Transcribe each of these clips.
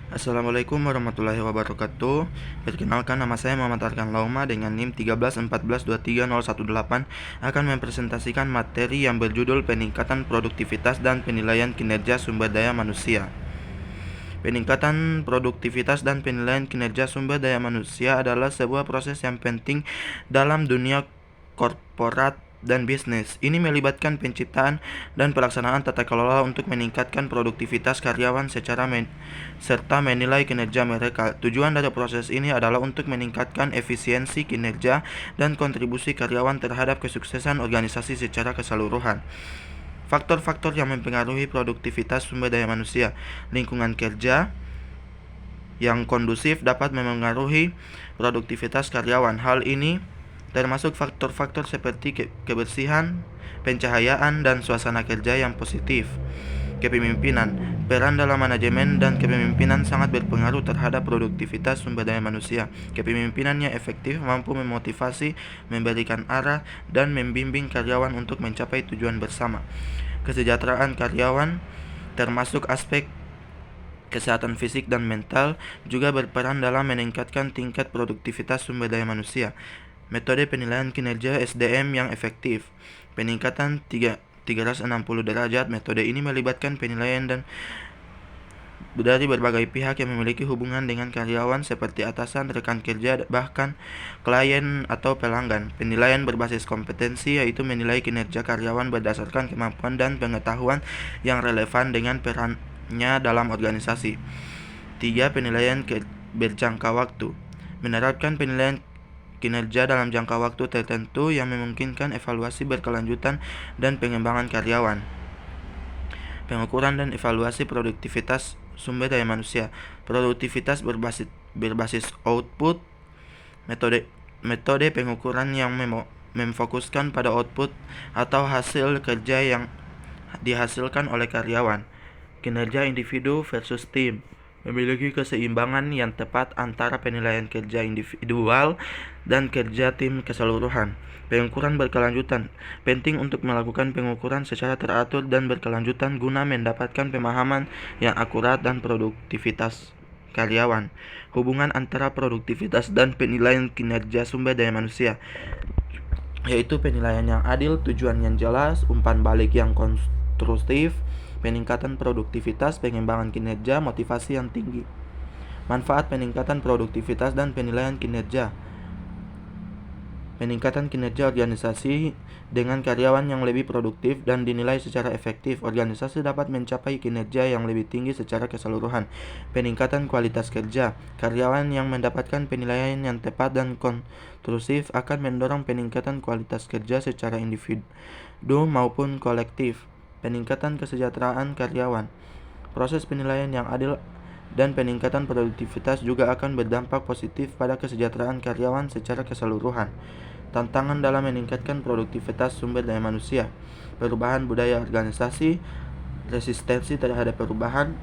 Assalamualaikum warahmatullahi wabarakatuh. Perkenalkan, nama saya Muhammad Arkan Lauma dengan NIM 1314230118 akan mempresentasikan materi yang berjudul Peningkatan Produktivitas dan Penilaian Kinerja Sumber Daya Manusia. Peningkatan produktivitas dan penilaian kinerja sumber daya manusia adalah sebuah proses yang penting dalam dunia korporat dan bisnis. Ini melibatkan penciptaan dan pelaksanaan tata kelola untuk meningkatkan produktivitas karyawan serta menilai kinerja mereka. Tujuan dari proses ini adalah untuk meningkatkan efisiensi kinerja dan kontribusi karyawan terhadap kesuksesan organisasi secara keseluruhan. Faktor-faktor yang mempengaruhi produktivitas sumber daya manusia. Lingkungan kerja yang kondusif dapat mempengaruhi produktivitas karyawan. Hal ini termasuk faktor-faktor seperti kebersihan, pencahayaan, dan suasana kerja yang positif. Kepemimpinan. Peran dalam manajemen dan kepemimpinan sangat berpengaruh terhadap produktivitas sumber daya manusia. Kepemimpinan yang efektif mampu memotivasi, memberikan arah, dan membimbing karyawan untuk mencapai tujuan bersama. Kesejahteraan karyawan, termasuk aspek kesehatan fisik dan mental, juga berperan dalam meningkatkan tingkat produktivitas sumber daya manusia. Metode penilaian kinerja SDM yang efektif. Peningkatan 360 derajat. Metode ini melibatkan penilaian dari berbagai pihak yang memiliki hubungan dengan karyawan seperti atasan, rekan kerja, bahkan klien atau pelanggan. Penilaian berbasis kompetensi yaitu menilai kinerja karyawan berdasarkan kemampuan dan pengetahuan yang relevan dengan perannya dalam organisasi. 3. Penilaian berjangka waktu. Menerapkan penilaian kinerja dalam jangka waktu tertentu yang memungkinkan evaluasi berkelanjutan dan pengembangan karyawan. Pengukuran dan evaluasi produktivitas sumber daya manusia. Produktivitas berbasis output. Metode pengukuran yang memfokuskan pada output atau hasil kerja yang dihasilkan oleh karyawan. Kinerja individu versus tim. Memiliki keseimbangan yang tepat antara penilaian kerja individual dan kerja tim keseluruhan. Pengukuran berkelanjutan. Penting untuk melakukan pengukuran secara teratur dan berkelanjutan guna mendapatkan pemahaman yang akurat dan produktivitas karyawan. Hubungan antara produktivitas dan penilaian kinerja sumber daya manusia, yaitu penilaian yang adil, tujuan yang jelas, umpan balik yang konstruktif, peningkatan produktivitas, pengembangan kinerja, motivasi yang tinggi. Manfaat peningkatan produktivitas dan penilaian kinerja. Peningkatan kinerja organisasi dengan karyawan yang lebih produktif dan dinilai secara efektif. Organisasi dapat mencapai kinerja yang lebih tinggi secara keseluruhan. Peningkatan kualitas kerja. Karyawan yang mendapatkan penilaian yang tepat dan konstruktif akan mendorong peningkatan kualitas kerja secara individu maupun kolektif. Peningkatan kesejahteraan karyawan. Proses penilaian yang adil dan peningkatan produktivitas juga akan berdampak positif pada kesejahteraan karyawan secara keseluruhan. Tantangan dalam meningkatkan produktivitas sumber daya manusia. Perubahan budaya organisasi, resistensi terhadap perubahan,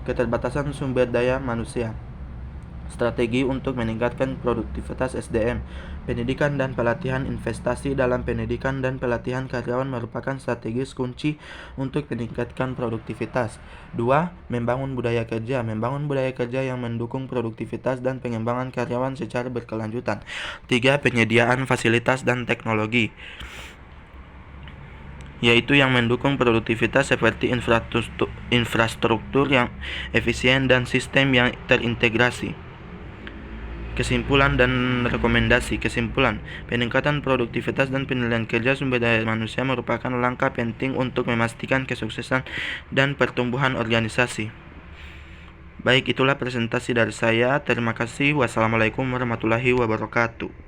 keterbatasan sumber daya manusia. Strategi untuk meningkatkan produktivitas SDM. Pendidikan dan pelatihan. Investasi dalam pendidikan dan pelatihan karyawan merupakan strategi kunci untuk meningkatkan produktivitas. 2. Membangun budaya kerja. Membangun budaya kerja yang mendukung produktivitas dan pengembangan karyawan secara berkelanjutan. 3. Penyediaan fasilitas dan teknologi, yaitu yang mendukung produktivitas seperti infrastruktur yang efisien dan sistem yang terintegrasi. Kesimpulan dan rekomendasi. Kesimpulan, peningkatan produktivitas dan penilaian kerja sumber daya manusia merupakan langkah penting untuk memastikan kesuksesan dan pertumbuhan organisasi. Baik, itulah presentasi dari saya. Terima kasih. Wassalamualaikum warahmatullahi wabarakatuh.